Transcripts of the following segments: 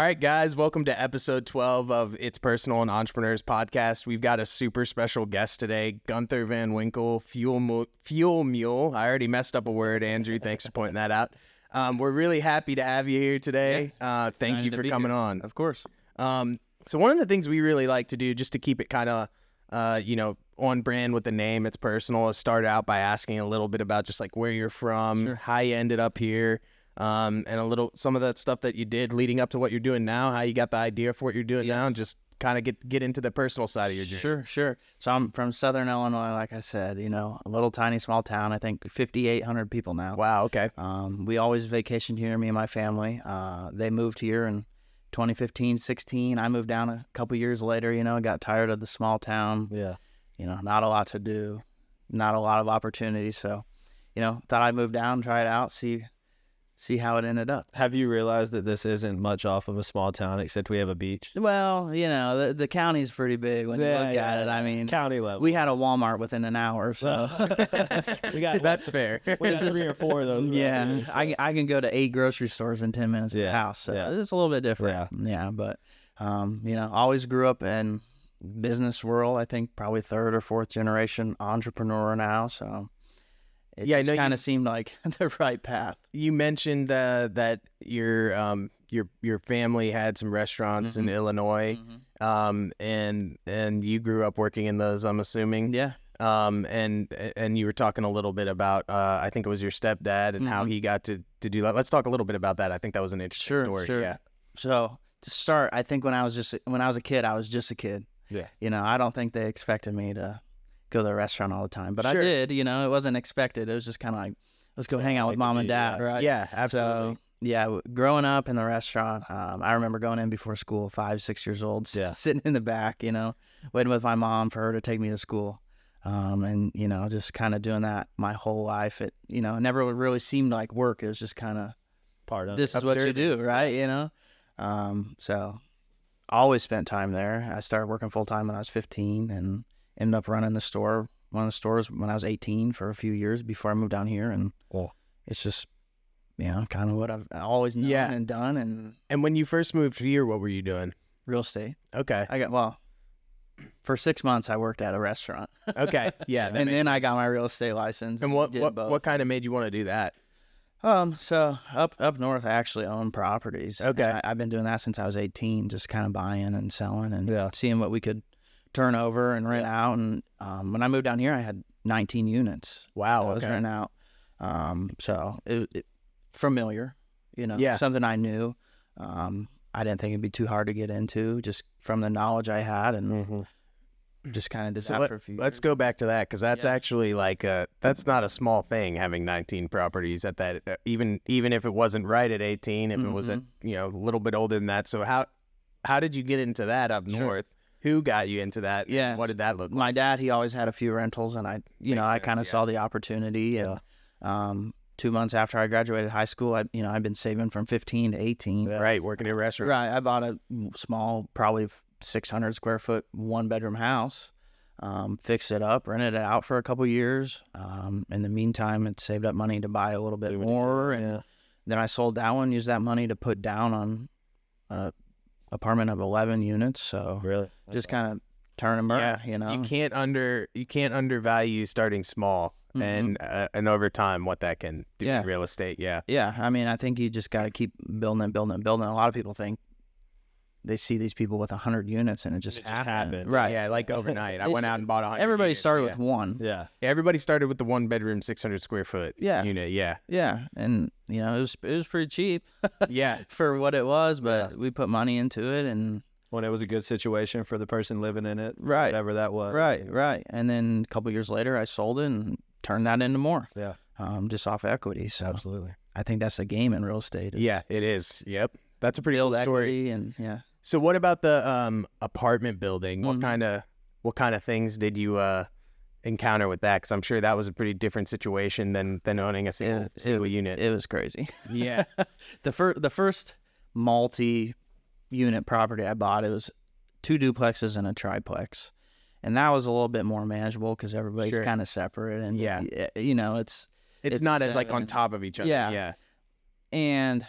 right, guys, welcome to episode 12 of It's Personal and Entrepreneurs podcast. We've got a super special guest today, Gunther VanWinkle, Fuel Mule. I already messed up a word, Andrew. Thanks for pointing that out. We're really happy to have you here today. Thank you for coming on. Of course. So one of the things we really like to do, just to keep it kind of, on brand with the name, It's Personal, is start out by asking a little bit about just like where you're from, how you ended up here. And some of that stuff that you did leading up to what you're doing now, how you got the idea for what you're doing now, and just kind of get into the personal side of your journey. Sure. So I'm from Southern Illinois, like I said, a little tiny small town. I think 5,800 people now. Wow. Okay. We always vacationed here, me and my family. They moved here in 2015, 16. I moved down a couple years later, got tired of the small town. Yeah. Not a lot to do, not a lot of opportunities. So, thought I'd move down, try it out, see how it ended up. Have you realized that this isn't much off of a small town, except we have a beach? Well, the county's pretty big when you look at it. I mean, county level. We had a Walmart within an hour, so That's fair. We got 3 or 4 of those. Yeah, so. I can go to 8 grocery stores in 10 minutes of the house, so it's a little bit different. Yeah, but always grew up in business world. I think probably 3rd or 4th generation entrepreneur now, so. It just kind of seemed like the right path. You mentioned that your family had some restaurants in Illinois, and you grew up working in those, I'm assuming. Yeah. And you were talking a little bit about I think it was your stepdad and how he got to do that. Let's talk a little bit about that. I think that was an interesting story. Sure. Yeah. So to start, I think when I was a kid, I was just a kid. Yeah. I don't think they expected me to go to the restaurant all the time, but I did. It wasn't expected. It was just kind of like, let's go hang out with mom and dad, right? Yeah, absolutely. So, growing up in the restaurant, I remember going in before school, 5, 6 years old, sitting in the back, waiting with my mom for her to take me to school, and just kind of doing that my whole life. It never really seemed like work. It was just kind of part of this is what you do, right? So always spent time there. I started working full time when I was 15, and ended up running one of the stores when I was 18 for a few years before I moved down here. And it's just, kind of what I've always known and done. And when you first moved here, what were you doing? Real estate. Okay. For 6 months, I worked at a restaurant. Okay. Yeah. And then I got my real estate license. And what kind of made you want to do that? So up north, I actually own properties. Okay. I've been doing that since I was 18, just kind of buying and selling and seeing what we could turn over and rent out. And when I moved down here, I had 19 units. Wow. I was renting out. So it familiar, something I knew. I didn't think it'd be too hard to get into, just from the knowledge I had, and just kind of did that for a few years. Let's go back to that, because that's actually that's not a small thing, having 19 properties at that, even if it wasn't right at 18, if it was a little bit older than that. So how did you get into that up north? Who got you into that? Yeah. What did that look like? My dad, he always had a few rentals, and I kind of saw the opportunity. And 2 months after I graduated high school, I'd been saving from 15 to 18. Yeah. Right, working in a restaurant. Right. I bought a small, probably 600 square foot, 1-bedroom house, fixed it up, rented it out for a couple years. In the meantime, it saved up money to buy a little bit more. And then I sold that one, used that money to put down on a apartment of 11 units. So really, just kind of turn and burn. You can't undervalue starting small and over time what that can do in real estate. I mean, I think you just got to keep building and building and building. A lot of people think they see these people with 100 units and it just happened. Right. Yeah, like overnight. I went out and bought 100 Everybody units, started with one. Yeah, everybody started with the 1-bedroom 600 square foot unit. Yeah, and it was pretty cheap. Yeah, for what it was, but we put money into it, and when it was a good situation for the person living in it, right, whatever that was. Right. And then a couple years later, I sold it and turned that into more. Yeah. Just off equity. So absolutely, I think that's the game in real estate. Yeah, it is. Yep, that's a pretty cool story. And So what about the apartment building? What kind of things did you encounter with that? Because I'm sure that was a pretty different situation than owning a single unit. It was crazy. Yeah. The first multi-unit property I bought, it was 2 duplexes and a triplex, and that was a little bit more manageable because everybody's kind of separate, and it's not as like on top of each other. Yeah. And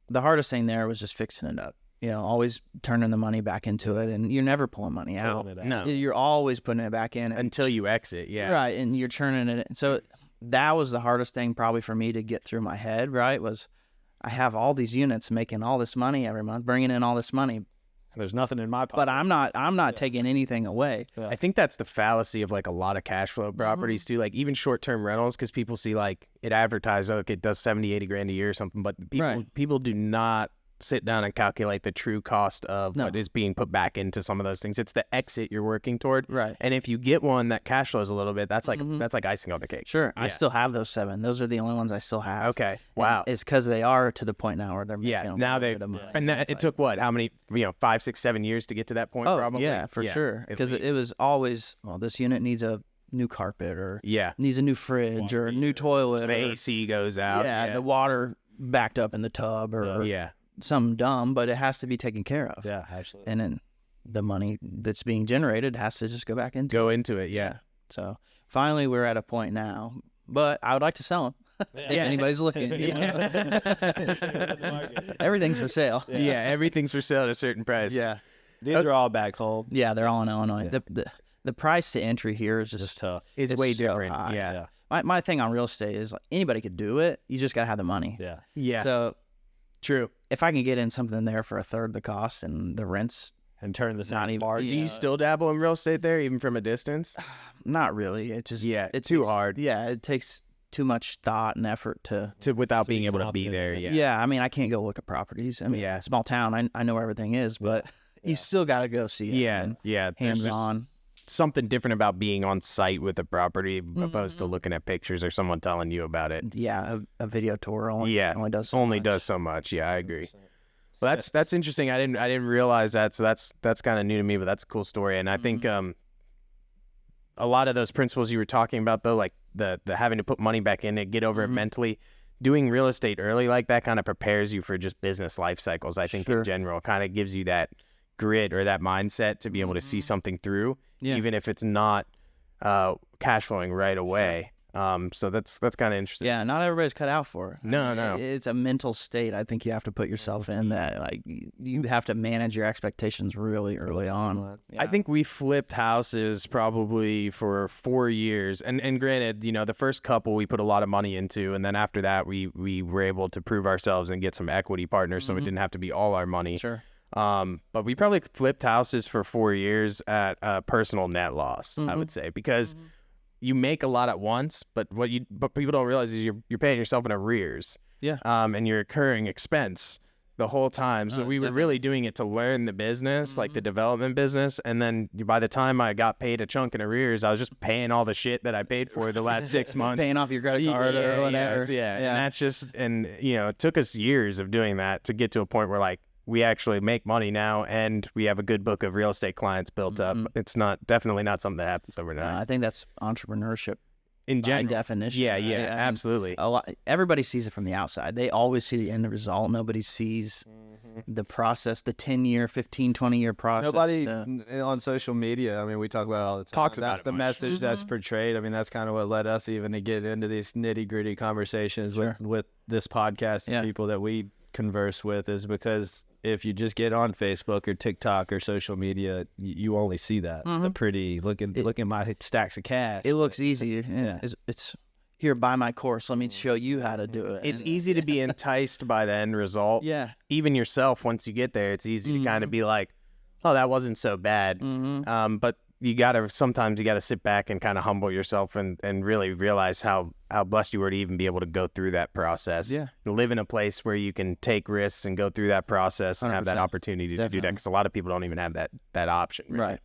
the hardest thing there was just fixing it up. always turning the money back into it, and you're never pulling money out. No. You're always putting it back in Until you exit, yeah. Right, and you're turning it. So that was the hardest thing probably for me to get through my head, right, was I have all these units making all this money every month, bringing in all this money, There's nothing in my pocket. but I'm not taking anything away. I think that's the fallacy of like a lot of cash flow properties too, like even short-term rentals, because people see like it advertised, okay, it does 70, 80 grand a year or something, but people do not sit down and calculate the true cost of what is being put back into some of those things. It's the exit you're working toward. Right. And if you get one that cash flows a little bit, that's like that's like icing on the cake. Sure. I still have those 7. Those are the only ones I still have. Okay. Wow. And it's because they are to the point now where they're making now they and that, it took what? How many? 5, 6, 7 years to get to that point? Oh, probably. yeah, for sure. Because it was always, well, this unit needs a new carpet, or needs a new fridge, or a new toilet. The AC goes out. Yeah, the water backed up in the tub, or something dumb, but it has to be taken care of. Yeah, absolutely. And then the money that's being generated has to just go back into it. Yeah. So finally, we're at a point now, but I would like to sell them. If anybody's looking. Everything's for sale. Yeah, everything's for sale at a certain price. Yeah. These are all back home. Yeah, they're all in Illinois. The price to entry here is just tough. It's way so different. high. Yeah. My thing on real estate is like anybody could do it. You just got to have the money. Yeah. Yeah. So true. if I can get in something there for a third the cost and the rent's And turn this not even. Do you still dabble in real estate there, even from a distance? Not really. It just it's too hard. Yeah, it takes too much thought and effort to without being able to be there. Yeah. Yeah, I mean, I can't go look at properties. I mean, small town, I know where everything is, but you still got to go see it. Yeah. Hands There's on. something different about being on site with a property opposed to looking at pictures or someone telling you about it. Yeah, a video tour only does so much. Yeah, I agree. Well, that's interesting. I didn't realize that. So that's kind of new to me, but that's a cool story. And I think a lot of those principles you were talking about, though, like the having to put money back in it, get over it mentally, doing real estate early like that kind of prepares you for just business life cycles. I think in general, kind of gives you that grit or that mindset to be able to see something through, even if it's not cash flowing right away. So that's kind of interesting. Yeah, not everybody's cut out for it. No. It's a mental state I think you have to put yourself in, that like you have to manage your expectations really early on. I think we flipped houses probably for 4 years, and granted, the first couple we put a lot of money into, and then after that we were able to prove ourselves and get some equity partners, so it didn't have to be all our money. Sure. But we probably flipped houses for 4 years at a personal net loss, I would say, because you make a lot at once, but but people don't realize is you're paying yourself in arrears. Yeah. And you're incurring expense the whole time. So we were really doing it to learn the business, like the development business. And then by the time I got paid a chunk in arrears, I was just paying all the shit that I paid for the last 6 months. Paying off your credit card or whatever. Yeah. And that's just, it took us years of doing that to get to a point where like, we actually make money now, and we have a good book of real estate clients built up. It's definitely not something that happens overnight. I think that's entrepreneurship in general. By definition. Yeah, right? absolutely. Everybody sees it from the outside. They always see the end result. Nobody sees the process, the 10-year, 15, 20-year process. Nobody on social media, I mean, we talk about it all the time. Talks about that's it the much. message that's portrayed. I mean, that's kind of what led us even to get into these nitty-gritty conversations with this podcast and people that we converse with, is because if you just get on Facebook or TikTok or social media, you only see that. The pretty, look at my stacks of cash. It looks easy. Yeah. It's here, buy my course. Let me show you how to do it. It's easy to be enticed by the end result. Yeah. Even yourself, once you get there, it's easy to kind of be like, oh, that wasn't so bad. But sometimes you gotta sit back and kind of humble yourself and really realize how blessed you were to even be able to go through that process. Yeah. Live in a place where you can take risks and go through that process and have that opportunity to do that, because a lot of people don't even have that option. Really.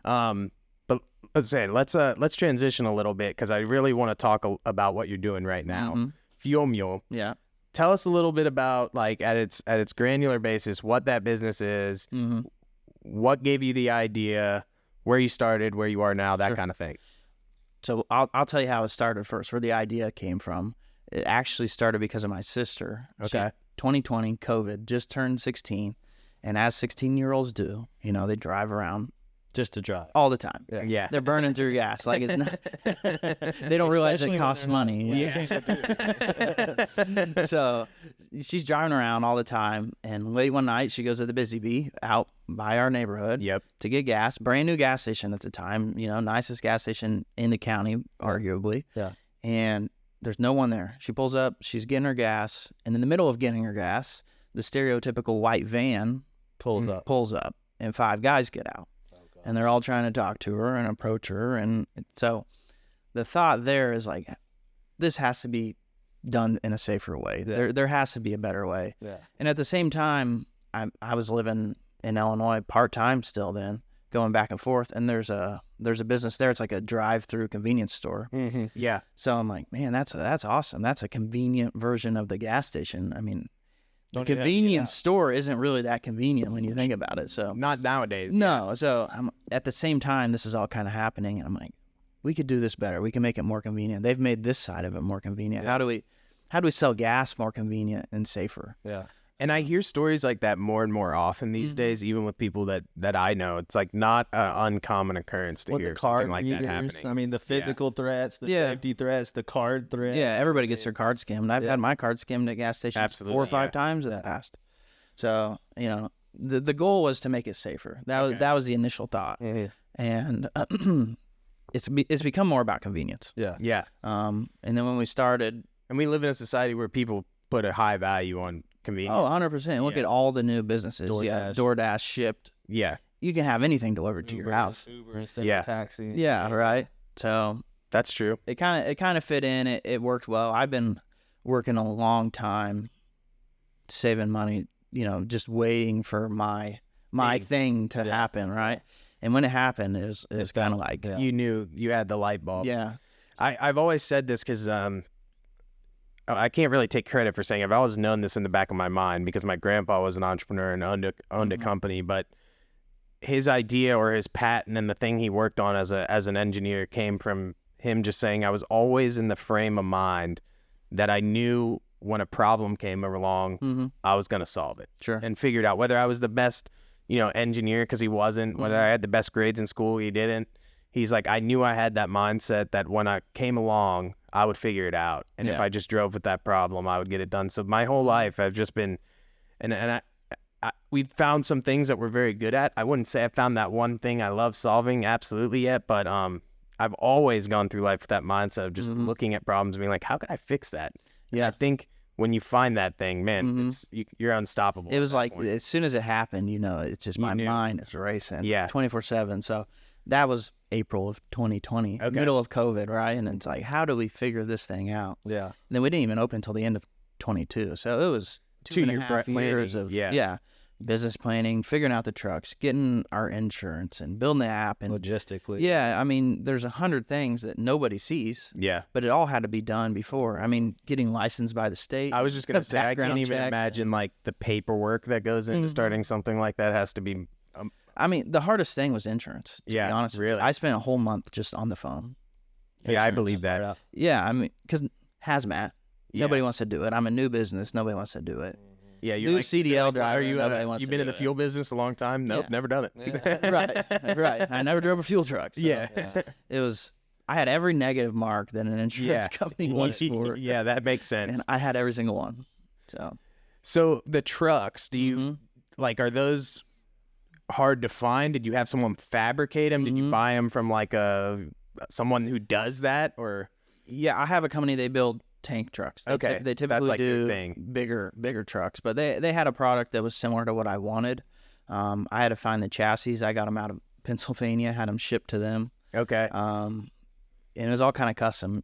Right. But let's transition a little bit, because I really want to talk about what you're doing right now. Fuel Mule. Yeah. Tell us a little bit about, like, at its granular basis, what that business is, what gave you the idea, where you started, where you are now, that kind of thing. So I'll tell you how it started first, where the idea came from. It actually started because of my sister. Okay. 2020, COVID, just turned 16. And as 16-year-olds do, they drive around Just to drive. all the time. Yeah. They're burning through gas. Like it's not, they don't realize it costs money. So she's driving around all the time. And late one night, she goes to the Busy Bee out by our neighborhood to get gas. Brand new gas station at the time, nicest gas station in the county, arguably. Yeah. And there's no one there. She pulls up, she's getting her gas. And in the middle of getting her gas, the stereotypical white van pulls up and 5 guys get out. And they're all trying to talk to her and approach her. And so the thought there is like, this has to be done in a safer way. There has to be a better way. Yeah. And at the same time, I was living in Illinois part-time still then, going back and forth. And there's a business there. It's like a drive-through convenience store. Mm-hmm. Yeah. So I'm like, man, that's awesome. That's a convenient version of the gas station. I mean, the convenience store isn't really that convenient when you think about it. So not nowadays. No. Yeah. So at the same time, this is all kind of happening, and I'm like, we could do this better. We can make it more convenient. They've made this side of it more convenient. Yeah. How do we sell gas more convenient and safer? Yeah. And I hear stories like that more and more often these days, even with people that I know. It's like not an uncommon occurrence to hear something like that happening. I mean, the physical threats, the safety threats, the card threats. Yeah, everybody gets their card skimmed. I've had my card skimmed at gas stations 4 or 5 times in the past. So, the goal was to make it safer. That was the initial thought. Mm-hmm. And it's become more about convenience. Yeah. Yeah. And then when we started... And we live in a society where people put a high value on convenience. Oh, 100%. Look at all the new businesses. DoorDash, Shipped. Yeah. You can have anything delivered to your house. Uber instead of taxi. Yeah, right. So that's true. It kind of fit in. It worked well. I've been working a long time saving money, just waiting for my thing to happen, right? And when it happened, it was kind of like you knew you had the light bulb. Yeah. I've always said this because I can't really take credit for saying it. I've always known this in the back of my mind because my grandpa was an entrepreneur and owned a company, but his idea or his patent and the thing he worked on as an engineer came from him just saying I was always in the frame of mind that I knew when a problem came along, I was going to solve it. Sure. And figured out whether I was the best, engineer because he wasn't, whether I had the best grades in school, he didn't. He's like, I knew I had that mindset that when I came along, I would figure it out. And if I just drove with that problem, I would get it done. So my whole life, I've just been, and we've found some things that we're very good at. I wouldn't say I found that one thing I love solving absolutely yet, but I've always gone through life with that mindset of just looking at problems and being like, how can I fix that? Yeah. And I think when you find that thing, man, you're unstoppable. It was like, as soon as it happened, it's just my mind is racing 24/7. So that was April of 2020, middle of COVID, right? And it's like, how do we figure this thing out? Yeah. And then we didn't even open until the end of 22. So it was 2.5 years of business planning, figuring out the trucks, getting our insurance and building the app. And logistically. Yeah. I mean, there's 100 things that nobody sees. Yeah. But it all had to be done before. I mean, getting licensed by the state. I was just going to say, I can't even imagine like the paperwork that goes into starting something like that has to be... I mean, the hardest thing was insurance, to be honest. Really? I spent a whole month just on the phone. Yeah, I believe that. Yeah, I mean, because hazmat, nobody wants to do it. I'm a new business. Nobody wants to do it. Yeah, you're new like, CDL driver. Nobody wants you've to been in do the fuel business a long time? Nope, never done Right. it. Right. I never drove a fuel truck. So yeah. It was, I had every negative mark that an insurance company wants for. Yeah, that makes sense. And I had every single one. So the trucks, do you, like, are those hard to find? Did you have someone fabricate them? Did you buy them from like someone who does that, or? Yeah, I have a company. They build tank trucks. They typically that's like do their thing. bigger trucks, but they had a product that was similar to what I wanted. I had to find the chassis. I got them out of Pennsylvania, had them shipped to them. Okay. And it was all kind of custom.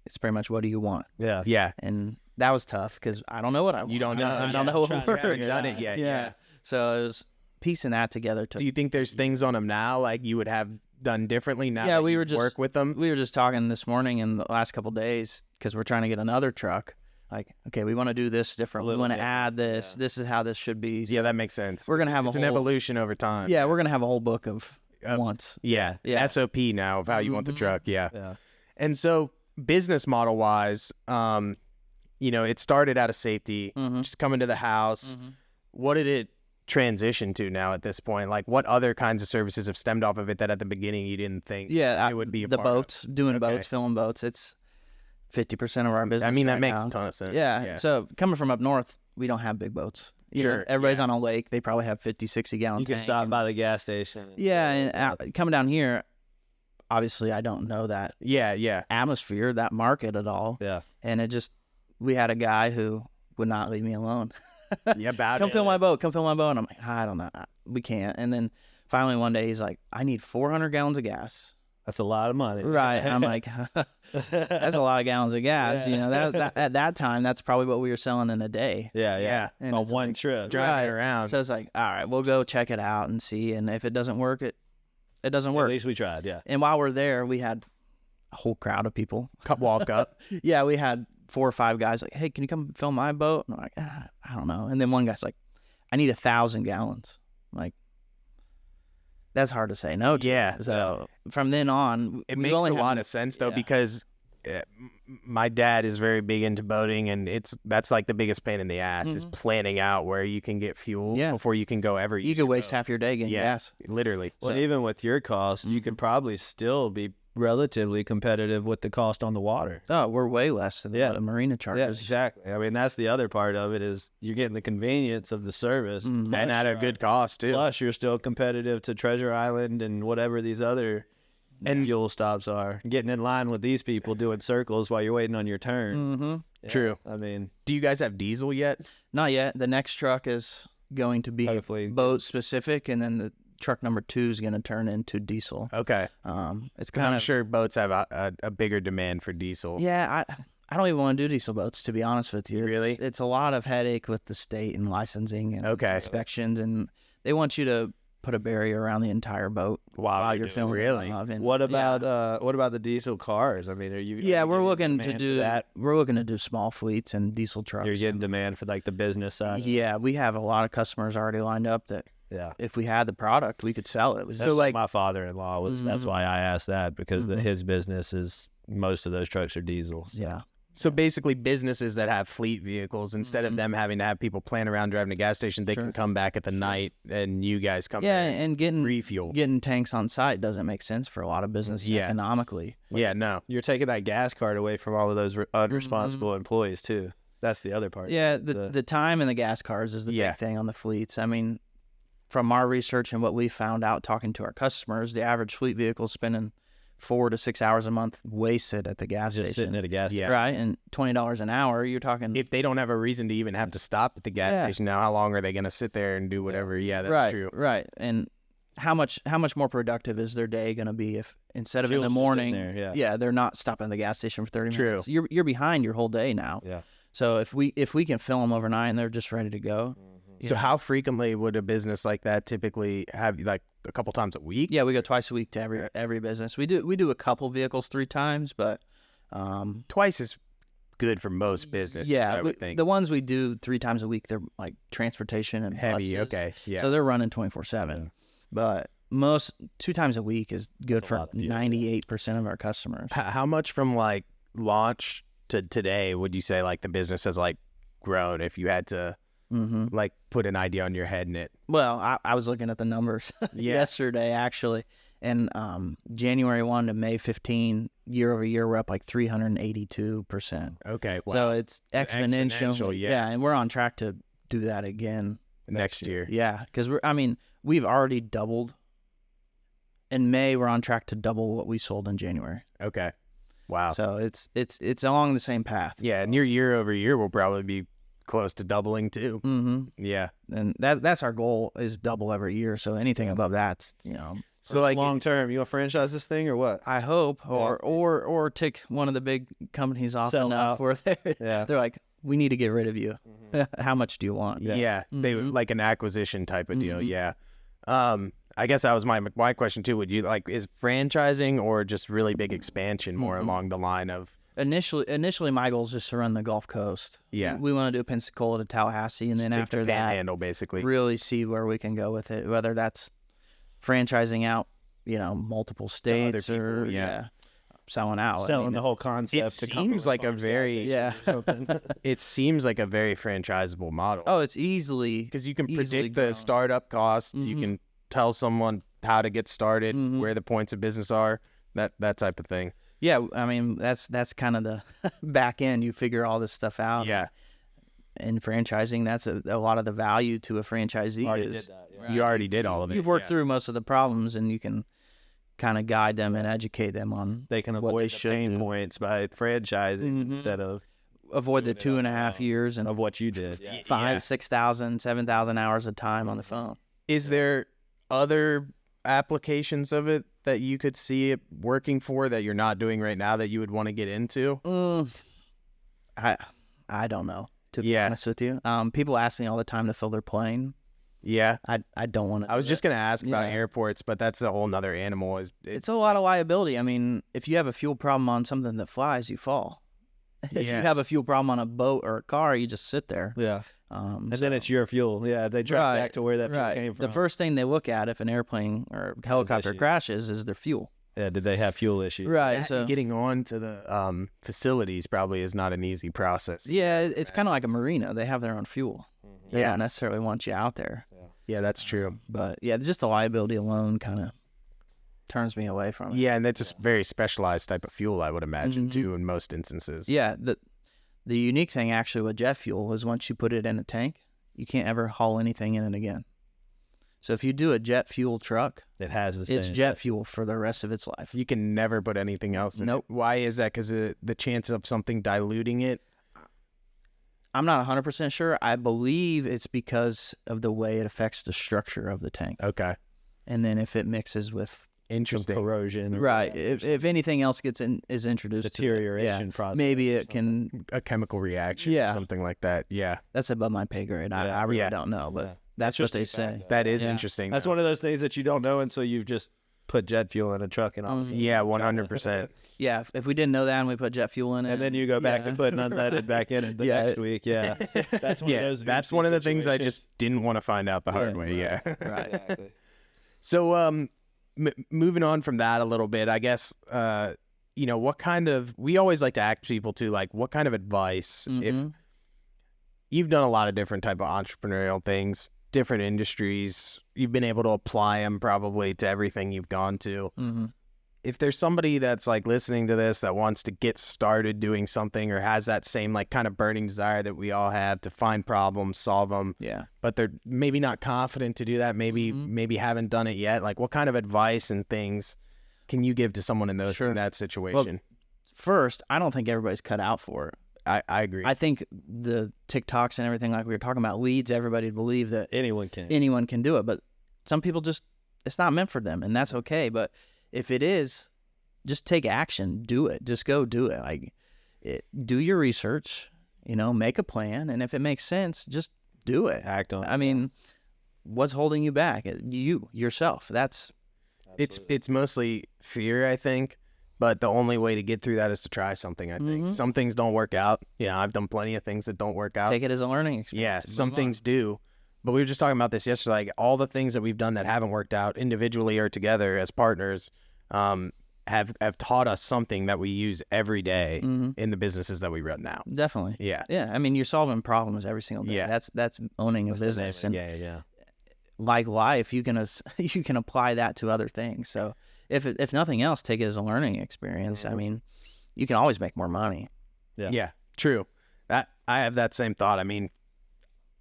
It's pretty much, what do you want? Yeah. Yeah. And that was tough because I don't know what I want. You don't know. I don't know what works. Done it yet. Yeah. So it was piecing that together. Do you think there's things on them now like you would have done differently now? Yeah, we were just work with them. We were just talking this morning and the last couple of days because we're trying to get another truck. Like, okay, we want to do this different. We want to add this. Yeah. This is how this should be. So yeah, that makes sense. We're gonna have an evolution over time. Yeah, we're gonna have a whole book of wants. Yeah, SOP now of how you want the truck. Yeah. And so, business model wise, it started out of safety, just coming to the house. What did it transition to now at this point? Like, what other kinds of services have stemmed off of it that at the beginning you didn't think it would be a the part boats, doing Okay. boats, filling boats. It's 50% of our business. I mean, that right makes now. a ton of sense. Yeah. So coming from up north, we don't have big boats. You know, Sure, everybody's yeah. on a lake. They probably have 50, 60 gallon You can tank stop and- by the gas station. Yeah, and coming down here, obviously I don't know that Yeah. atmosphere, that market at all. Yeah. And we had a guy who would not leave me alone. Yeah, about Come it. fill my boat. Come fill my boat. And I'm like, I don't know. We can't. And then finally one day he's like, I need 400 gallons of gas. That's a lot of money. Right. And I'm like, that's a lot of gallons of gas. Yeah. You know, that at that time, that's probably what we were selling in a day. Yeah. And On it's one like, trip. Driving around. So it's like, all right, we'll go check it out and see. And if it doesn't work, it doesn't At work. least we tried. Yeah. And while we're there, we had a whole crowd of people. Walk up. Yeah, we had 4 or 5 guys like, hey, can you come fill my boat? And I'm like, I don't know. And then one guy's like, I need 1,000 gallons. I'm like, that's hard to say no to. Yeah. So from then on, It we've makes only a had- lot of sense though, yeah. because my dad is very big into boating, and that's like the biggest pain in the ass is planning out where you can get fuel Yeah. before you can go ever. You could waste half your day getting gas. Literally. Well, even with your cost, you could probably still be relatively competitive with the cost on the water. Oh, we're way less than the marina charges. Yeah, exactly. I mean, that's the other part of it is you're getting the convenience of the service. And at a good cost too. Plus, you're still competitive to Treasure Island and whatever these other fuel stops are. Getting in line with these people doing circles while you're waiting on your turn. Mm-hmm. Yeah, True. I mean, Do you guys have diesel yet? Not yet. The next truck is going to be Hopefully. boat specific, and then the truck number 2 is going to turn into diesel. Okay. It's Because kind I'm of sure boats have a bigger demand for diesel. Yeah, I don't even want to do diesel boats, to be honest with you. Really? It's a lot of headache with the state and licensing and Okay. inspections, and they want you to put a barrier around the entire boat while you're filming. Really? what about the diesel cars? I mean, are you? Yeah, are you we're getting looking to demand do for that. We're looking to do small fleets and diesel trucks. You're getting demand for like the business side. Yeah, we have a lot of customers already lined up that Yeah. if we had the product, we could sell it. So like my father-in-law was. That's Mhm. why I asked that because his business is most of those trucks are diesel. So. Yeah. So basically, businesses that have fleet vehicles, instead of them having to have people plan around driving to gas station, they can come back at the night, and you guys come Yeah, there and getting refuel. getting tanks on site doesn't make sense for a lot of business economically. Yeah, no. You're taking that gas card away from all of those unresponsible employees too. That's the other part. Yeah, the time and the gas cars is the big thing on the fleets. I mean, from our research and what we found out talking to our customers, the average fleet vehicle is spending 4 to 6 hours a month wasted at the gas Just station. sitting at a gas station. Right, and $20 an hour, you're talking. If they don't have a reason to even have to stop at the gas station now, how long are they going to sit there and do whatever? Yeah, that's true. Right, and how much more productive is their day going to be if instead of in the Fuel's just sitting morning, there, they're not stopping at the gas station for 30 True. minutes. You're behind your whole day now. Yeah. So if we can fill them overnight and they're just ready to go. So how frequently would a business like that typically have, like a couple times a week? Yeah, we go twice a week to every business. We do a couple vehicles 3 times, but Twice is good for most businesses, I would think. the ones we do 3 times a week, they're like transportation and Heavy, buses. okay, yeah. So they're running 24/7. But most 2 times a week is good That's a for lot of fuel, 98% of our customers. How much from like launch to today would you say like the business has like grown, if you had to like put an idea on your head in it? Well, I was looking at the numbers yesterday actually, and January 1 to May 15, year over year, we're up like 382%. Okay, wow. So it's exponential. exponential, yeah. And we're on track to do that again next year. Yeah, because we've already doubled. In May, we're on track to double what we sold in January. Okay, wow. So it's along the same path. Yeah, and your year over year will probably be close to doubling too. Yeah. And that's our goal, is double every year. So anything above that, So like long term, you gonna franchise this thing or what? I hope, or tick one of the big companies off Sell enough out. where Yeah. they're like, we need to get rid of you. How much do you want? Yeah, they like an acquisition type of deal. Yeah. I guess that was my question too. Would you like, is franchising or just really big expansion more along the line of? Initially, my goal is just to run the Gulf Coast. Yeah. We want to do Pensacola to Tallahassee, and then Take after the that, panhandle basically. really see where we can go with it. Whether that's franchising out, multiple states people, or yeah. selling out. Selling the whole concept. It seems like a very it seems like a very franchisable model. Oh, it's easily because you can easily predict grown. the startup cost. You can tell someone how to get started, where the points of business are, that type of thing. Yeah, I mean that's kind of the back end. You figure all this stuff out. Yeah. And franchising, that's a lot of the value to a franchisee. Already did that, yeah. You already did all of it. You've worked through most of the problems, and you can kind of guide them and educate them on They can avoid the pain points by franchising instead of avoid the 2.5 years and of what you did. 5,000, 6,000, 7,000 hours of time on the phone. Is there other applications of it that you could see it working for that you're not doing right now that you would want to get into? I don't know, to be honest with you. People ask me all the time to fill their plane. Yeah. I don't want to. I was just going to ask about airports, but that's a whole nother animal. It's a lot of liability. I mean, if you have a fuel problem on something that flies, you fall. If you have a fuel problem on a boat or a car, you just sit there. Yeah. And then it's your fuel. Yeah, they track back to where that fuel came from. The first thing they look at if an airplane or helicopter crashes is their fuel. Yeah, did they have fuel issues? Right. So getting on to the facilities probably is not an easy process. Yeah, it's kind of like a marina. They have their own fuel. They don't necessarily want you out there. Yeah, that's true. But yeah, just the liability alone kind of turns me away from it. Yeah, and it's a very specialized type of fuel, I would imagine, too, in most instances. Yeah, the unique thing actually with jet fuel is once you put it in a tank, you can't ever haul anything in it again. So if you do a jet fuel truck, it's jet fuel for the rest of its life. You can never put anything else in it. Why is that? Because the chance of something diluting it? I'm not 100% sure. I believe it's because of the way it affects the structure of the tank. Okay. And then if it mixes with corrosion. Right. If anything else is introduced, deterioration process. Maybe it can a chemical reaction or something like that. Yeah. That's above my pay grade. I really don't know, but that's what they say. That is interesting. That's one of those things that you don't know until you've just put jet fuel in a truck and all. Yeah, 100%. Yeah, if we didn't know that and we put jet fuel in it, and then you go back and put unleaded back in it the next week. Yeah, that's one of those. That's one of the things I just didn't want to find out the hard way. Yeah, right. Exactly. So, moving on from that a little bit, I guess, what kind of, we always like to ask people to, like, what kind of advice, if you've done a lot of different type of entrepreneurial things, different industries, you've been able to apply them probably to everything you've gone to. If there's somebody that's like listening to this that wants to get started doing something or has that same like kind of burning desire that we all have to find problems, solve them, but they're maybe not confident to do that, maybe haven't done it yet, like what kind of advice and things can you give to someone in that situation? Well, first, I don't think everybody's cut out for it. I agree. I think the TikToks and everything, like we were talking about, leads everybody to believe that anyone can do it, but some people it's not meant for them, and that's okay. But if it is, just take action, do it, just go do it. Do your research, make a plan, and if it makes sense, just do it. Act on it. I mean, what's holding you back? You yourself. It's mostly fear, I think. But the only way to get through that is to try something, I think. Some things don't work out. Yeah, I've done plenty of things that don't work out. Take it as a learning experience. Yeah, some things do. But we were just talking about this yesterday. Like, all the things that we've done that haven't worked out individually or together as partners have taught us something that we use every day in the businesses that we run now. Definitely. Yeah. Yeah, I mean, you're solving problems every single day. Yeah. That's owning a business. And yeah. like life, you can apply that to other things. So if nothing else, take it as a learning experience. I mean, you can always make more money. Yeah, true. I have that same thought. I mean,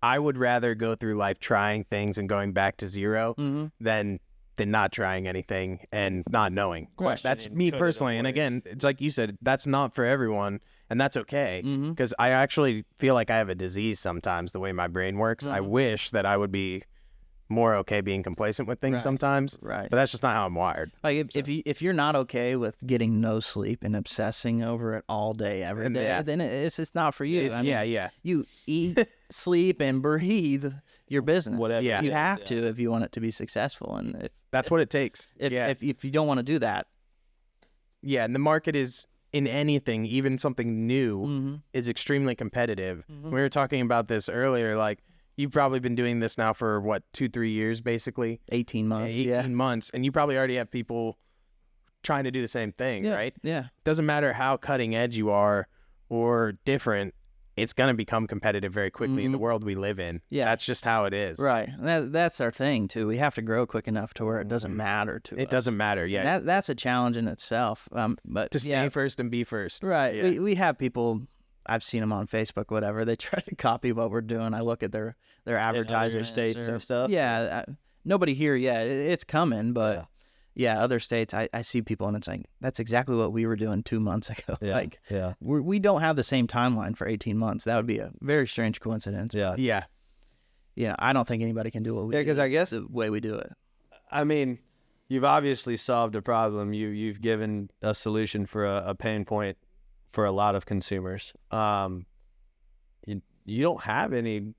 I would rather go through life trying things and going back to zero than not trying anything and not knowing. That's me personally. And again, it's like you said, that's not for everyone, and that's okay. Because I actually feel like I have a disease sometimes, the way my brain works. I wish that I would be more okay being complacent with things sometimes, but that's just not how I'm wired. Like if you're not okay with getting no sleep and obsessing over it all day every day, then it's not for you. You eat, sleep, and breathe your business. Whatever. You have to if you want it to be successful, and that's what it takes. If you don't want to do that, and the market is in anything, even something new, is extremely competitive. We were talking about this earlier, like. You've probably been doing this now for, 2-3 years, basically? 18 months. 18 months. And you probably already have people trying to do the same thing, right? Yeah. Doesn't matter how cutting edge you are or different, it's going to become competitive very quickly in the world we live in. Yeah. That's just how it is. Right. And that's our thing, too. We have to grow quick enough to where it doesn't matter to us. It doesn't matter, yeah. And that's a challenge in itself. But To stay first and be first. Right. Yeah. We have people, I've seen them on Facebook, whatever. They try to copy what we're doing. I look at their advertisements. states and stuff? Yeah. Nobody here yet. It's coming, but other states, I see people and it's like, that's exactly what we were doing 2 months ago. Yeah. We don't have the same timeline for 18 months. That would be a very strange coincidence. Yeah. Yeah. Yeah, I don't think anybody can do what we do. Yeah, because I guess the way we do it. I mean, you've obviously solved a problem. You've given a solution for a pain point for a lot of consumers. You don't have any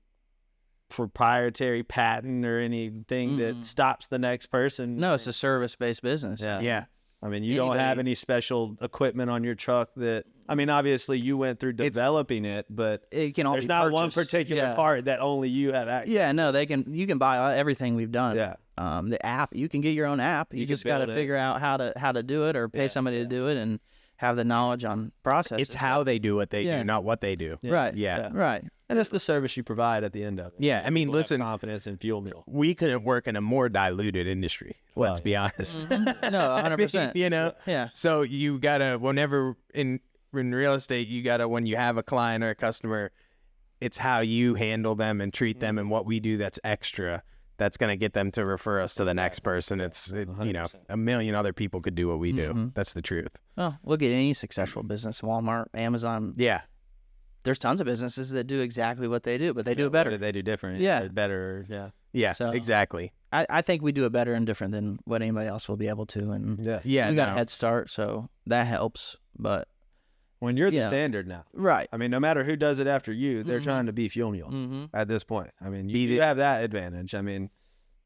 proprietary patent or anything that stops the next person. No, it's a service-based business. Yeah. I mean, you don't have any special equipment on your truck that, I mean, obviously you went through developing it, but it can all there's be not purchased. one particular part that only you have access. Yeah, no, you can buy everything we've done. Yeah. The app, you can get your own app. You just got to figure out how to do it or pay somebody to do it and have the knowledge on process. It's how they do what they do, not what they do. Right. Yeah. Right. And it's the service you provide at the end of it. Yeah, I mean, People have listen, confidence in Fuel Mule. we couldn't work in a more diluted industry. Let's be honest. No, 100%. You know? Yeah. So you gotta, whenever in real estate, you gotta, when you have a client or a customer, it's how you handle them and treat them and what we do that's extra. That's gonna get them to refer us to the next person. You know, a million other people could do what we do. That's the truth. Well, look at any successful business, Walmart, Amazon. Yeah. There's tons of businesses that do exactly what they do, but they do it better. What do they do different? Yeah. Better. Yeah. Yeah, So- exactly. I think we do it better and different than what anybody else will be able to. And Yeah, we got a head start, so that helps. But When you're the standard now. right. I mean, no matter who does it after you, they're trying to be Fuel Mule at this point. I mean, you have that advantage. I mean,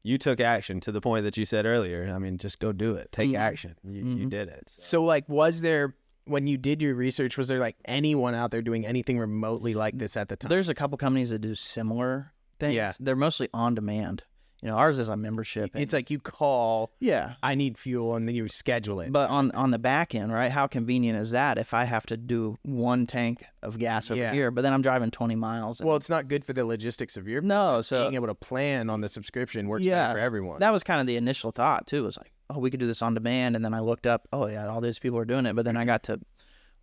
you took action to the point that you said earlier. I mean, just go do it. Take action. You did it. So, like, was there, when you did your research, was there, like, anyone out there doing anything remotely like this at the time? There's a couple companies that do similar things. Yeah. They're mostly on demand. You know, ours is on membership. It's like you call, yeah. I need fuel, and then you schedule it. But on the back end, right, how convenient is that if I have to do one tank of gas over here, but then I'm driving 20 miles? Well, it's not good for the logistics of your business. No, so being able to plan on the subscription works better for everyone. That was kind of the initial thought, too. It was like, oh, we could do this on demand. And then I looked up, oh, yeah, all these people are doing it. But then I got to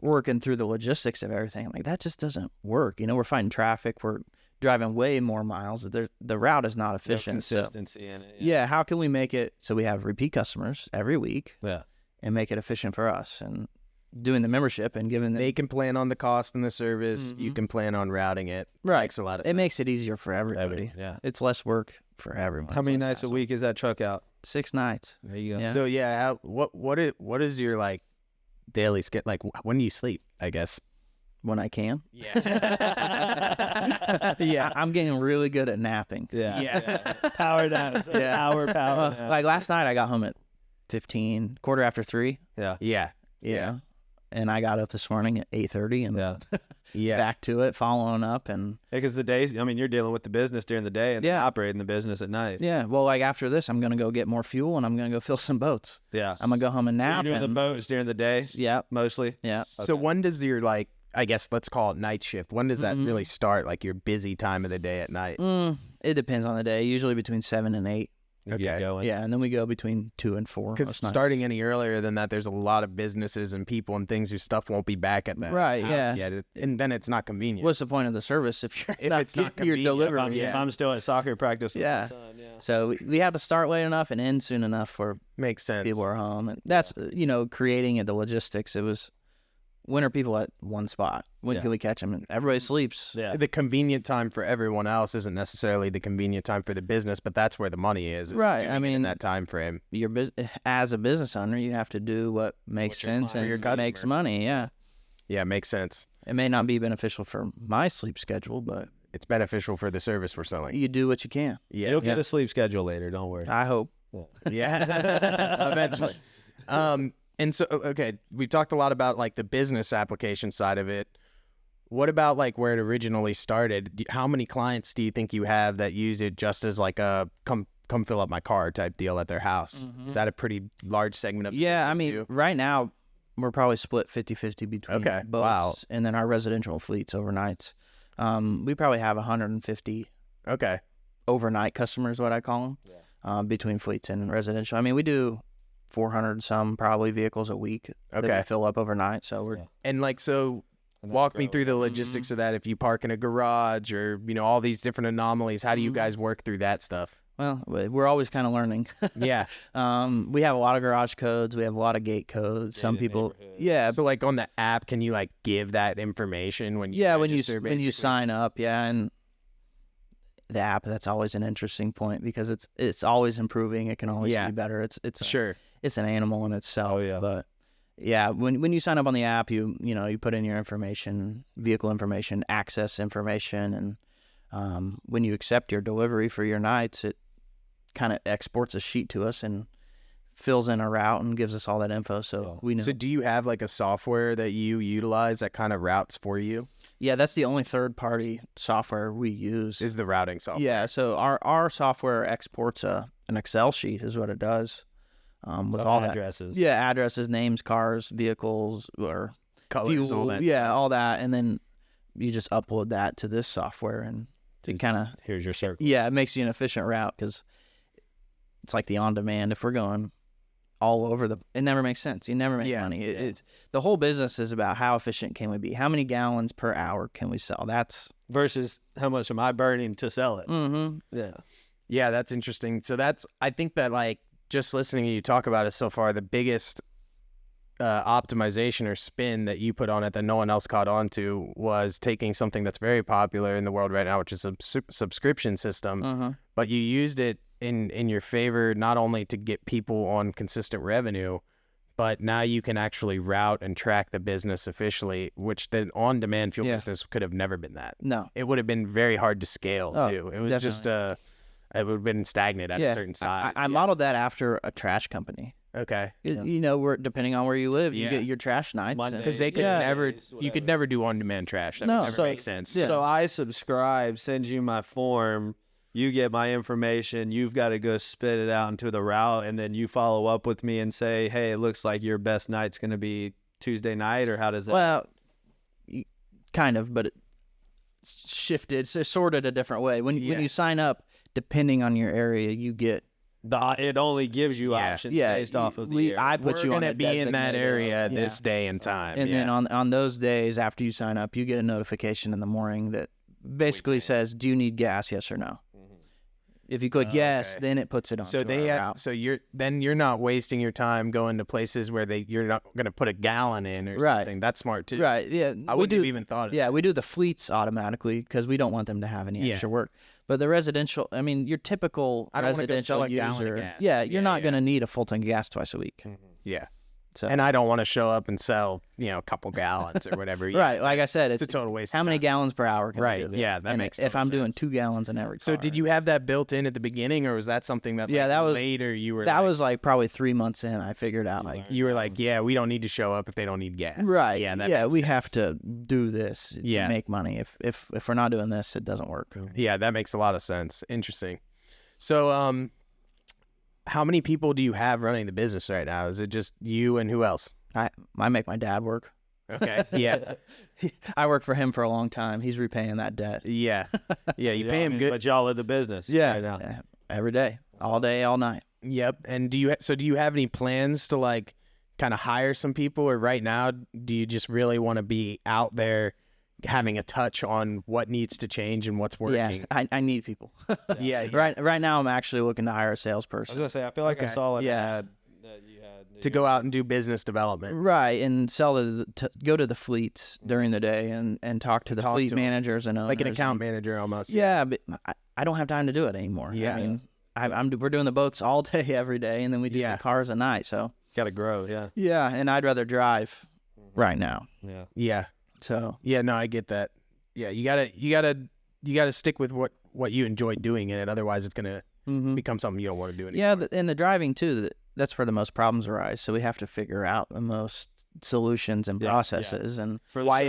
working through the logistics of everything. I'm like, that just doesn't work. You know, we're fighting traffic. We're driving way more miles. The route is not efficient. No consistency in it. Yeah, how can we make it so we have repeat customers every week Yeah. and make it efficient for us? And doing the membership and giving them... They can plan on the cost and the service. You can plan on routing it. Right. Makes a lot of It sense. makes it easier for everybody. Yeah. It's less work for everyone. How It's many less nights a hassle. week is that truck out? 6 nights. There you go. Yeah. So, what is your, like, daily like, when do you sleep, I guess? When I can. Yeah. Yeah, I'm getting really good at napping. Yeah. Power down. Yeah. Power down. Like last night, I got home at quarter after 3. Yeah. Yeah. Yeah. And I got up this morning at 8:30 and Yeah. back to it, following up. And Because the days, I mean, you're dealing with the business during the day and operating the business at night. yeah, well, like after this, I'm going to go get more fuel and I'm going to go fill some boats. Yeah. I'm going to go home and So nap. you're doing the and- boats during the day? Yeah. Mostly? Yeah. So when does your, like, I guess let's call it night shift. When does that really start? Like your busy time of the day at night? It depends on the day, usually between 7 and 8. You get going. Yeah, and then we go between 2 and 4. Because most nights. starting any earlier than that, there's a lot of businesses and people and things whose stuff won't be back at that Right, house yeah. yet. And then it's not convenient. What's the point of the service if you're If not it's not getting your convenient, delivery? If I'm still at soccer practice with Yeah. my son, So we have to start late enough and end soon enough where Makes sense. people are home. And that's, creating the logistics. It was, when are people at one spot? When can we catch them? And everybody sleeps. Yeah. The convenient time for everyone else isn't necessarily the convenient time for the business, but that's where the money is. Right, doing I it mean, in that time frame. As a business owner, you have to do what makes sense and your makes customer. money. Yeah. Yeah, makes sense. It may not be beneficial for my sleep schedule, but It's beneficial for the service we're selling. you do what you can. Yeah. You'll get a sleep schedule later. Don't worry. I hope. Yeah. Eventually. And so, okay, we've talked a lot about like the business application side of it. What about like where it originally started? How many clients do you think you have that use it just as like a come come fill up my car type deal at their house. Is that a pretty large segment of the Yeah, I business mean, too? right now we're probably split 50-50 between boats and then our residential fleets overnights. We probably have 150 overnight customers, what I call them, between fleets and residential. I mean, we do 400 some probably vehicles a week that we fill up overnight. So we're and like so. Walk me through the logistics of that. If you park in a garage or, you know, all these different anomalies, how do you guys work through that stuff? Well, we're always kind of learning. Yeah. We have a lot of garage codes. We have a lot of gate codes. Some people, So like on the app, can you like give that information when you when you sign up, and the app, that's always an interesting point because it's always improving. It can always be better. It's an animal in itself. But yeah, when you sign up on the app, you put in your information, vehicle information, access information, and when you accept your delivery for your nights, it kind of exports a sheet to us and fills in a route and gives us all that info, so we know. So do you have like a software that you utilize that kind of routes for you? Yeah, that's the only third-party software we use. Is the routing software? Yeah, so our software exports an Excel sheet is what it does. With all addresses. That. Yeah, addresses, names, cars, vehicles, or colors, fuel, all that. Yeah, all that, and then you just upload that to this software, and it kind of here's your circle. Yeah, it makes you an efficient route because it's like the on-demand. If we're going all over it never makes sense. You never make money. It's the whole business is about how efficient can we be? How many gallons per hour can we sell? That's versus how much am I burning to sell it? Yeah, that's interesting. So I think that like just listening to you talk about it so far, the biggest optimization or spin that you put on it that no one else caught on to was taking something that's very popular in the world right now, which is a subscription system, but you used it in your favor, not only to get people on consistent revenue, but now you can actually route and track the business officially, which the on-demand fuel business could have never been that. No. It would have been very hard to scale too. It was definitely. Just it would have been stagnant at a certain size. I modeled that after a trash company. Okay. You know, we're depending on where you live, you get your trash nights. Because they could you could never do on-demand trash. That would never make sense. So I subscribe, send you my form, you get my information, you've got to go spit it out into the route, and then you follow up with me and say, hey, it looks like your best night's going to be Tuesday night, or how does that? Well, kind of, but it's shifted, it's sorted a different way. When you sign up, depending on your area, you get it only gives you options based off of the area. I put you on to be in that area this day and time. And then on those days after you sign up, you get a notification in the morning that basically says, do you need gas, yes or no? If you click yes, then it puts it on. So you're not wasting your time going to places where you're not going to put a gallon in or something. That's smart too. Right. Yeah. I wouldn't have even thought of that. Yeah, we do the fleets automatically because we don't want them to have any extra work. But the residential, I mean, your typical residential user, you're not going to need a full tank of gas twice a week. Yeah. So. And I don't want to show up and sell, a couple gallons or whatever. Right. Like I said, it's a total waste. How many gallons per hour can I do? Yeah, that makes sense. If I'm doing 2 gallons in every car. So did you have that built in at the beginning, or was that something that that was later you were That was like probably 3 months in, I figured out you were like, we don't need to show up if they don't need gas. Right. Yeah, we have to do this to make money. If we're not doing this, it doesn't work. Yeah, that makes a lot of sense. Interesting. So how many people do you have running the business right now? Is it just you and who else? I make my dad work. Okay. Yeah. I worked for him for a long time. He's repaying that debt. Yeah. Yeah. You pay him good. But y'all are the business. Yeah. Every day, all day, all night. Yep. And do you have any plans to like kind of hire some people, or right now, do you just really want to be out there having a touch on what needs to change and what's working? Yeah. I need people. Yeah. Right now, I'm actually looking to hire a salesperson. I was going to say, I feel like I saw an ad that you had. To go out and do business development. Right, and go to the fleets during the day and talk to the fleet managers and owners. Like an account manager almost. Yeah, but I don't have time to do it anymore. Yeah. I mean, we're doing the boats all day, every day, and then we do the cars at night, so. Got to grow, Yeah, and I'd rather drive right now. Yeah. Yeah. So. Yeah, no, I get that. Yeah, you gotta stick with what you enjoy doing in it. Otherwise, it's gonna become something you don't want to do anymore. Yeah, and the driving too. That's where the most problems arise. So we have to figure out the most solutions and processes. And why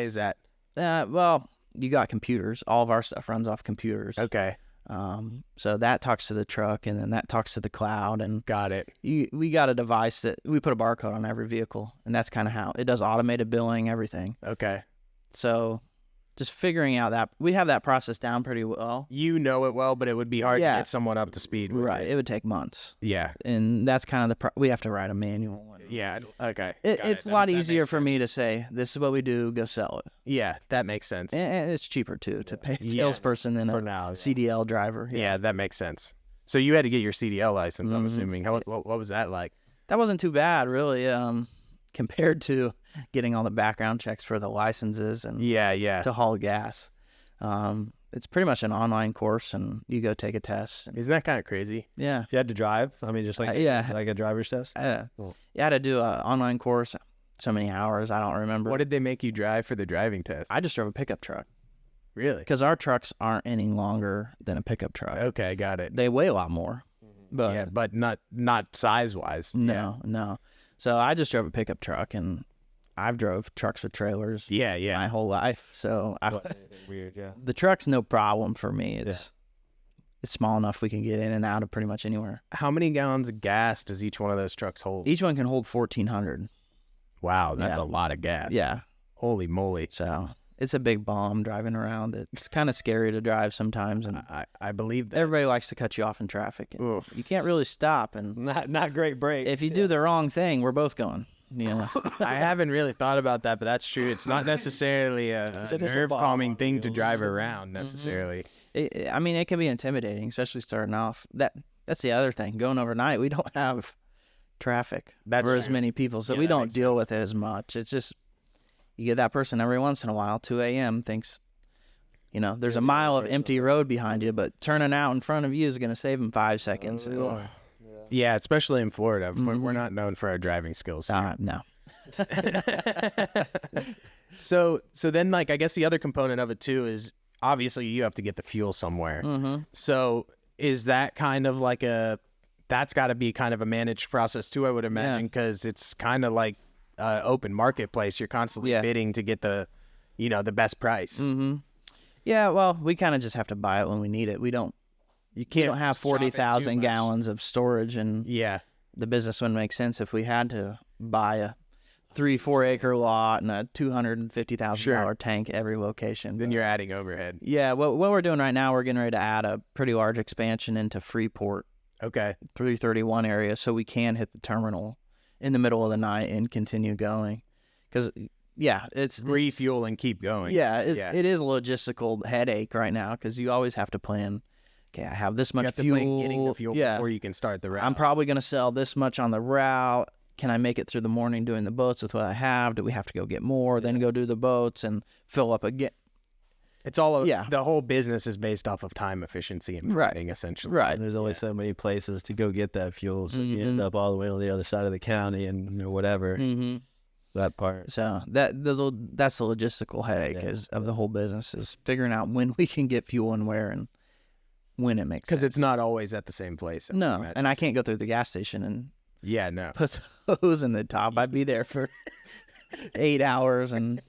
is that? Well, you got computers. All of our stuff runs off computers. Okay. So that talks to the truck, and then that talks to the cloud. And got it. We got a device that we put a barcode on every vehicle, and that's kind of how it does automated billing, everything. Okay. So just figuring out that we have that process down pretty well. You know it well, but it would be hard to get someone up to speed with Right. It would take months. Yeah. And that's kind of we have to write a manual. Yeah. Okay. It's a lot easier for me to say, this is what we do, go sell it. Yeah, that makes sense. And it's cheaper, too, to pay a salesperson than a CDL driver. Yeah, that makes sense. So you had to get your CDL license, I'm assuming. What was that like? That wasn't too bad, really, compared to getting all the background checks for the licenses and to haul gas. It's pretty much an online course, and you go take a test. Isn't that kind of crazy? Yeah. You had to drive? I mean, just like like a driver's test? Cool. You had to do an online course, so many hours, I don't remember. What did they make you drive for the driving test? I just drove a pickup truck. Really? Because our trucks aren't any longer than a pickup truck. Okay, got it. They weigh a lot more. But but not size-wise. No. So I just drove a pickup truck, and I've drove trucks with trailers my whole life. So weird, the truck's no problem for me. It's small enough we can get in and out of pretty much anywhere. How many gallons of gas does each one of those trucks hold? Each one can hold 1,400. Wow, that's a lot of gas. Yeah. Holy moly. So it's a big bomb driving around. It's kind of scary to drive sometimes. And I believe that. Everybody likes to cut you off in traffic. You can't really stop. And not great brakes. If you do the wrong thing, we're both going. I haven't really thought about that, but that's true. It's not necessarily a nerve-calming thing to drive around necessarily. I mean, it can be intimidating, especially starting off. That's the other thing. Going overnight, we don't have traffic for as many people, so we don't deal with it as much. It's just you get that person every once in a while, 2 a.m., thinks, there's a mile of empty road behind you, but turning out in front of you is going to save them 5 seconds. Yeah, especially in Florida. We're not known for our driving skills. No. So then, I guess the other component of it, too, is obviously you have to get the fuel somewhere. So is that kind of that's got to be kind of a managed process, too, I would imagine, because it's kind of like open marketplace. You're constantly bidding to get the best price. Yeah, well, we kind of just have to buy it when we need it. You don't have 40,000 gallons of storage, and the business wouldn't make sense if we had to buy a 3-4 acre lot and a $250,000 tank every location. Then you're adding overhead. Yeah, what we're doing right now, we're getting ready to add a pretty large expansion into Freeport. Okay. 331 area, so we can hit the terminal in the middle of the night and continue going. Because it's refuel and keep going. It is a logistical headache right now because you always have to plan. Okay, I have this much fuel. Getting the fuel before you can start the route. I'm probably going to sell this much on the route. Can I make it through the morning doing the boats with what I have? Do we have to go get more? Then go do the boats and fill up again. It's all the whole business is based off of time efficiency and planning, essentially. Right. There's only so many places to go get that fuel, so you end up all the way on the other side of the county and whatever. That part. So that's the logistical headache of the whole business, is figuring out when we can get fuel and where and when it makes sense. Because it's not always at the same place. No, and I can't go through the gas station and put hose in the top. I'd be there for 8 hours, and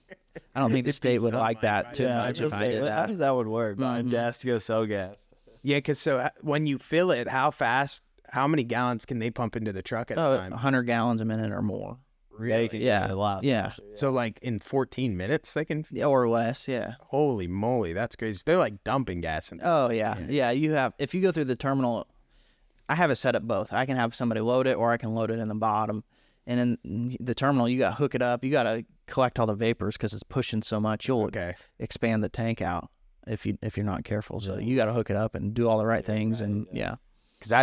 I don't think the state would like that too much if I did that. How does that would work? Buying gas to go sell gas. Yeah, because when you fill it, how many gallons can they pump into the truck at a time? 100 gallons a minute or more. Really? A lot. Yeah. So in 14 minutes they can? Or less, yeah. Holy moly, that's crazy. They're dumping gas in there. Oh, yeah. If you go through the terminal, I have it set up both. I can have somebody load it, or I can load it in the bottom. And in the terminal, you got to hook it up. You got to collect all the vapors because it's pushing so much. You'll expand the tank out if you're not careful. So you got to hook it up and do all the right things. Because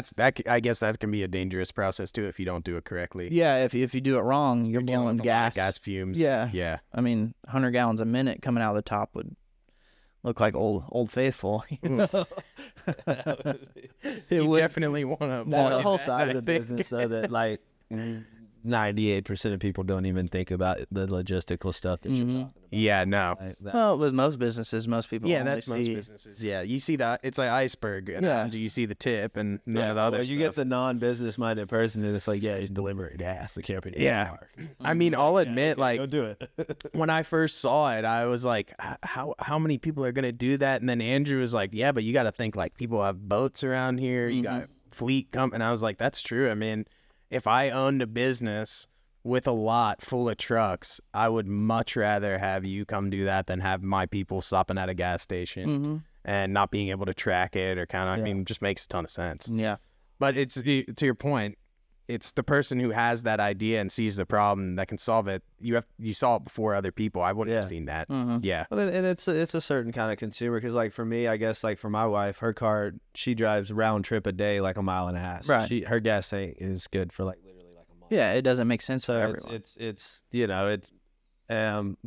I guess that can be a dangerous process too if you don't do it correctly. Yeah, if you do it wrong, you're blowing gas fumes. Yeah. I mean, 100 gallons a minute coming out of the top would look like old faithful. You definitely want to. That's the whole side of the business, though. That 98% of people don't even think about the logistical stuff that you're talking about. Yeah, no. Well, with most businesses, most people Yeah, only that's most see- businesses. Yeah, you see that it's like iceberg. Yeah. You see the tip and none of the other Well, you stuff. get the non-business minded person, and it's like, yeah, he's delivering gas. The can't be. Yeah. I mean, I'll admit, like, go do it. when I first saw it, I was like, how many people are gonna do that? And then Andrew was like, yeah, but you got to think, like, people have boats around here. You got fleet and I was like, that's true. I mean, if I owned a business with a lot full of trucks, I would much rather have you come do that than have my people stopping at a gas station and not being able to track it or kind of, I mean, it just makes a ton of sense. Yeah. But it's, to your point, it's the person who has that idea and sees the problem that can solve it. You saw it before other people. I wouldn't have seen that. Yeah. Well, and it's a certain kind of consumer, because like for me, I guess, like for my wife, her car, she drives round trip a day, like a mile and a half. Right. Her gas tank is good for like literally like a month. Yeah, it doesn't make sense for So everyone. it's you know, it's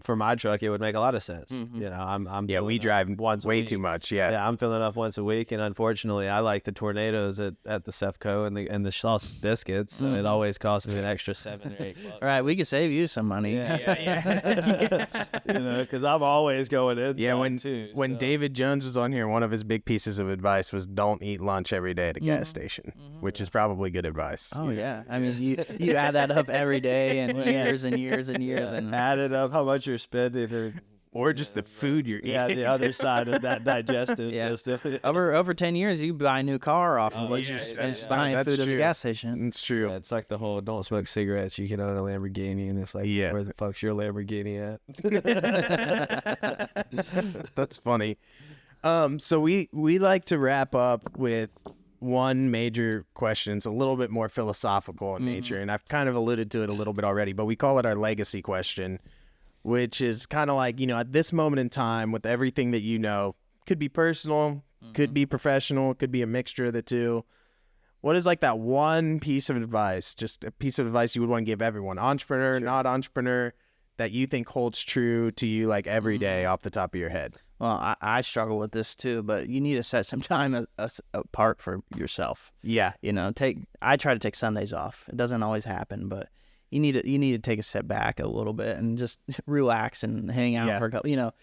for my truck, it would make a lot of sense. You know, I'm Yeah, filling we up drive once a way week. too much. Yeah. Yeah, I'm filling up once a week, and unfortunately, I like the tornadoes at the Sefco and the sausage biscuits, so it always costs me an extra $7 or $8. All right, we could save you some money. Yeah. You know, because I'm always going inside Yeah, too. when so. David Jones was on here, one of his big pieces of advice was don't eat lunch every day at a gas station, which is probably good advice. Oh yeah, I mean you add that up every day and years and years and years and added up how much you're spending, Or just the food you're eating. the other side of that digestive system. over 10 years you buy a new car off of what you spent buying that's food at the true. gas station. It's true. Yeah, it's like the whole don't smoke cigarettes, you can own a Lamborghini, and it's like, where the fuck's your Lamborghini at? That's funny. So we like to wrap up with one major question. It's a little bit more philosophical in nature, and I've kind of alluded to it a little bit already, but we call it our legacy question, which is kind of like, you know, at this moment in time, with everything that you know, could be personal, could be professional, could be a mixture of the two. What is like that one piece of advice, just a piece of advice you would want to give everyone, entrepreneur, not entrepreneur, that you think holds true to you like every day off the top of your head? Well, I struggle with this too, but you need to set some time apart for yourself. Yeah. You know, I try to take Sundays off. It doesn't always happen, but you need to take a step back a little bit and just relax and hang out for a couple, you know,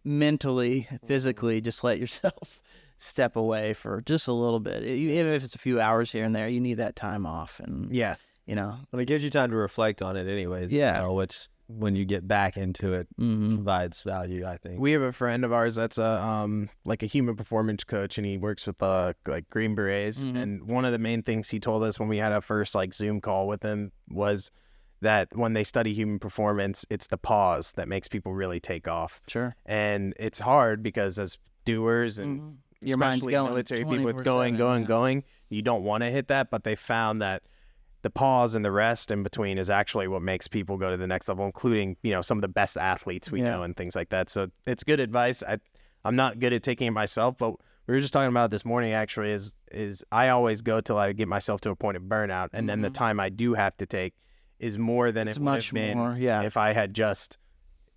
mentally, physically, just let yourself step away for just a little bit. Even if it's a few hours here and there, you need that time off. And you know, Well, it gives you time to reflect on it anyways. Yeah. You know, which when you get back into it provides value, I think. We have a friend of ours that's a like a human performance coach, and he works with like Green Berets. And one of the main things he told us when we had our first like Zoom call with him was that when they study human performance, it's the pause that makes people really take off. Sure. And it's hard because as doers and Your mind's especially going military people, it's 24/7, going. You don't want to hit that, but they found that the pause and the rest in between is actually what makes people go to the next level, including, you know, some of the best athletes we know and things like that. So it's good advice. I'm not good at taking it myself, but we were just talking about it this morning actually is I always go till I get myself to a point of burnout, and then the time I do have to take is more than it would have been if I had just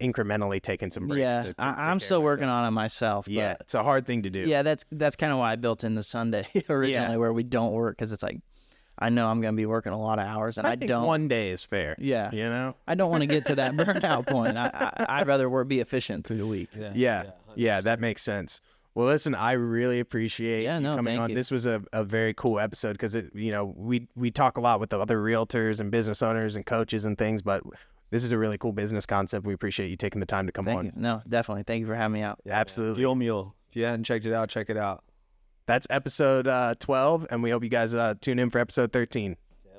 incrementally taken some breaks. Yeah, I'm still working on it myself. But yeah, it's a hard thing to do. Yeah, that's kind of why I built in the Sunday originally, where we don't work, because it's like I know I'm going to be working a lot of hours, and I think don't. One day is fair. Yeah, you know, I don't want to get to that burnout point. I'd rather be efficient through the week. Yeah, that makes sense. Well, listen, I really appreciate you coming on. You. This was a very cool episode because we talk a lot with the other realtors and business owners and coaches and things, but this is a really cool business concept. We appreciate you taking the time to come on. Thank you. No, definitely. Thank you for having me out. Yeah, absolutely. Fuel Mule. If you hadn't checked it out, check it out. That's episode 12, and we hope you guys tune in for episode 13.